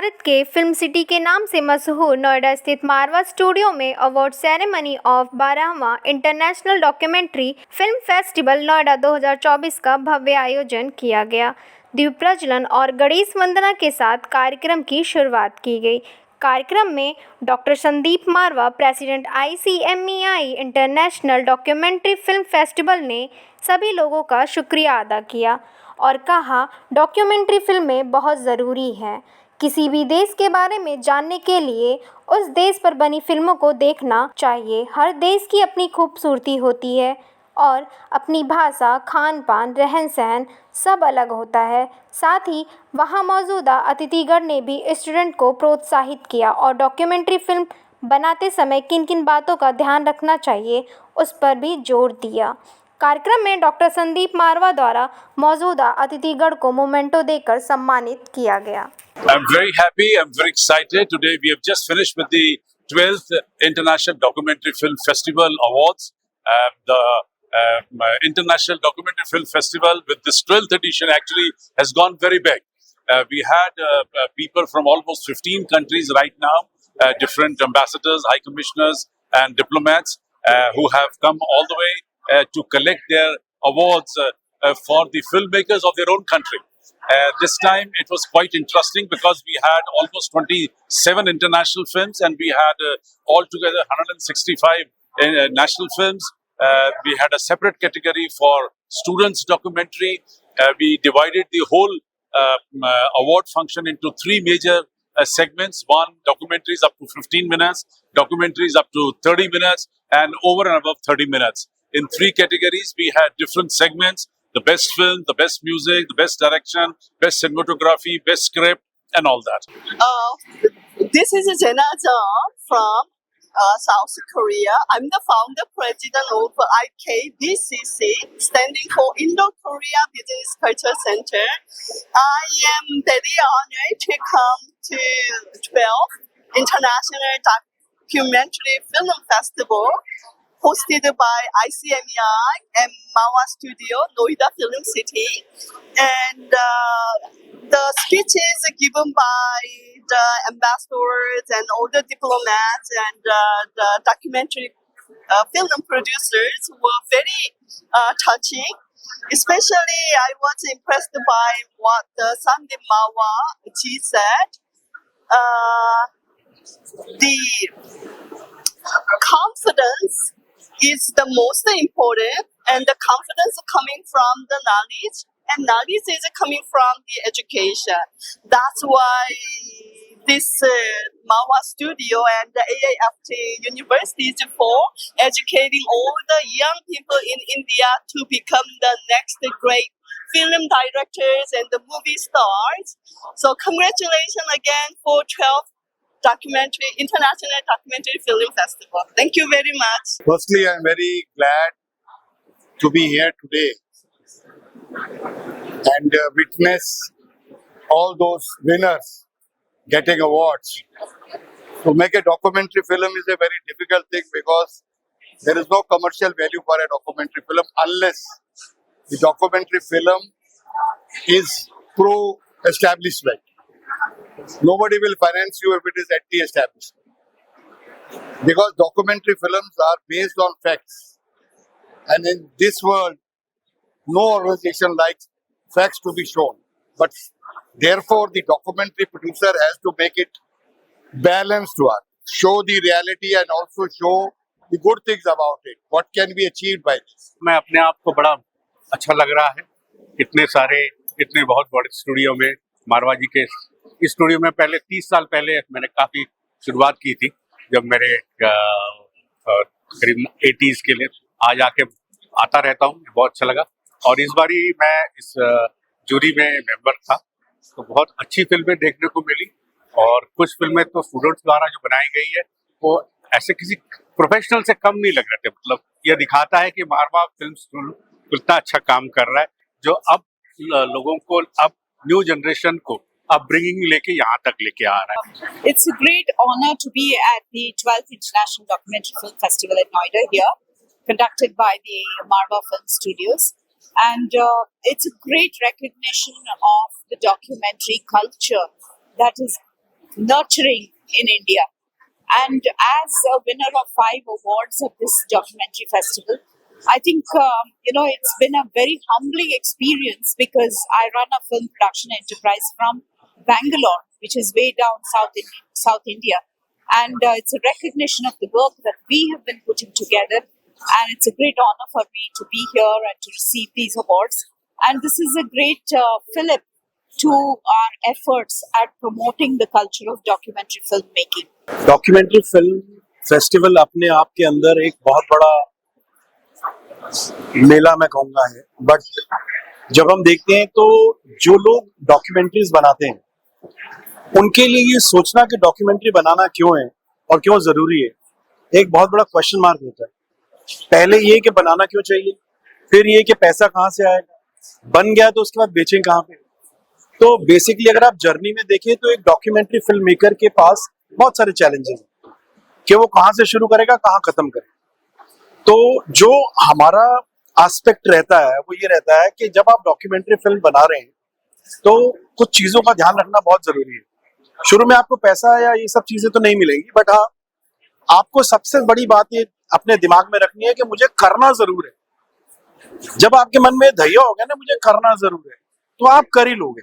भारत के film city के नाम से मशहूर नोएडा स्थित मारवा स्टूडियो में अवार्ड सेरेमनी ऑफ 12वां international documentary film festival Noida 2024 का भव्य आयोजन किया गया। दीप प्रज्वलन और गणेश वंदना के साथ कार्यक्रम की शुरुआत की गई। कार्यक्रम में doctor Sandeep Marwah, president ICMEI international documentary film festival ने सभी लोगों का शुक्रिया अदा किया और कहा, डॉक्यूमेंट्री फिल्में बहुत ज़रूरी हैं। किसी भी देश के बारे में जानने के लिए उस देश पर बनी फिल्मों को देखना चाहिए। हर देश की अपनी खूबसूरती होती है और अपनी भाषा, खान पान, रहन सहन सब अलग होता है। साथ ही वहाँ मौजूदा अतिथिगण ने भी स्टूडेंट को प्रोत्साहित किया और डॉक्यूमेंट्री फिल्म बनाते समय किन किन बातों का ध्यान रखना चाहिए उस पर भी जोर दिया। कार्यक्रम में डॉक्टर संदीप मारवा द्वारा मौजूदा अतिथिगण को मोमेंटो देकर सम्मानित किया गया। I'm very happy. I'm very excited. Today we have just finished with the 12th International Documentary Film Festival Awards. The International Documentary Film Festival with this 12th edition actually has gone very big. We had people from almost 15 countries right now, different ambassadors, high commissioners and diplomats who have come all the way to collect their awards for the filmmakers of their own country. This time it was quite interesting because we had almost 27 international films and we had altogether 165 national films. We had a separate category for students documentary. We divided the whole award function into three major segments. One, documentaries up to 15 minutes, documentaries up to 30 minutes, and over and above 30 minutes. In three categories, we had different segments: the best film, the best music, the best direction, best cinematography, best script, and all that. This is Jena Zhang from South Korea. I'm the founder president of IKBCC, standing for Indo-Korea Business Culture Center. I am very honored to come to 12th International Documentary Film Festival, hosted by ICMEI and Mawa Studio, Noida Film City. And the speeches given by the ambassadors and all the diplomats and the documentary film producers were very touching. Especially, I was impressed by what Sandeep Mawa ji said. The confidence is the most important, and the confidence coming from the knowledge, and knowledge is coming from the education. That's why this Mawa Studio and the AAFT University is for educating all the young people in India to become the next great film directors and the movie stars. So congratulations again for 12th International Documentary Film Festival. Thank you very much. Firstly, I'm very glad to be here today and witness all those winners getting awards. To make a documentary film is a very difficult thing because there is no commercial value for a documentary film unless the documentary film is pro-establishment. Nobody will finance you if it is anti-establishment. Because documentary films are based on facts. And in this world, no organization likes facts to be shown. But therefore, the documentary producer has to make it balanced one. Show the reality and also show the good things about it. What can be achieved by this? मैं अपने आप को बड़ा अच्छा लग रहा है। इतने बहुत बड़े स्टूडियो में, मारवा जी के इस स्टूडियो में पहले 30 साल पहले मैंने काफ़ी शुरुआत की थी, जब मेरे करीब 80s के लिए आज आके आता रहता हूँ। बहुत अच्छा लगा और इस बारी मैं इस जूरी में मेंबर था, तो बहुत अच्छी फिल्में देखने को मिली और कुछ फिल्में तो स्टूडेंट्स द्वारा जो बनाई गई है वो ऐसे किसी प्रोफेशनल से कम नहीं लग रहे थे। मतलब यह दिखाता है कि मारवा फिल्म स्कूल कितना अच्छा काम कर रहा है, जो अब लोगों को, अब न्यू जनरेशन को upbringing लेके यहाँ तक लेके आ रहा है। It's a great honor to be at the 12th International Documentary Film Festival at Noida here, conducted by the Marva Film Studios. And it's a great recognition of the documentary culture that is nurturing in India. And as a winner of 5 awards of this documentary festival, I think it's been a very humbling experience because I run a film production enterprise from Bangalore, which is way down South India, and it's a recognition of the work that we have been putting together. And it's a great honor for me to be here and to receive these awards. And this is a great fillip to our efforts at promoting the culture of documentary filmmaking. Documentary film festival अपने आप के अंदर एक बहुत बड़ा मेला मैं कहूँगा है, बट जब हम देखते हैं तो जो लोग डॉक्यूमेंट्रीज बनाते हैं उनके लिए ये सोचना कि डॉक्यूमेंट्री बनाना क्यों है और क्यों जरूरी है, एक बहुत बड़ा क्वेश्चन मार्क होता है। पहले ये कि बनाना क्यों चाहिए, फिर ये कि पैसा कहाँ से आएगा, बन गया तो उसके बाद बेचें कहाँ पे। तो बेसिकली अगर आप जर्नी में देखें तो एक डॉक्यूमेंट्री फिल्म मेकर के पास बहुत सारे चैलेंजेस हैं कि वो कहाँ से शुरू करेगा, कहाँ खत्म करेगा। तो जो हमारा एस्पेक्ट रहता है वो ये रहता है कि जब आप डॉक्यूमेंट्री फिल्म बना रहे हैं तो कुछ चीजों का ध्यान रखना बहुत जरूरी है। शुरू में आपको पैसा या ये सब चीजें तो नहीं मिलेंगी, बट हाँ आपको सबसे बड़ी बात ये अपने दिमाग में रखनी है कि मुझे करना जरूर है। जब आपके मन में धैर्य होगा ना मुझे करना जरूर है तो आप कर ही लोगे।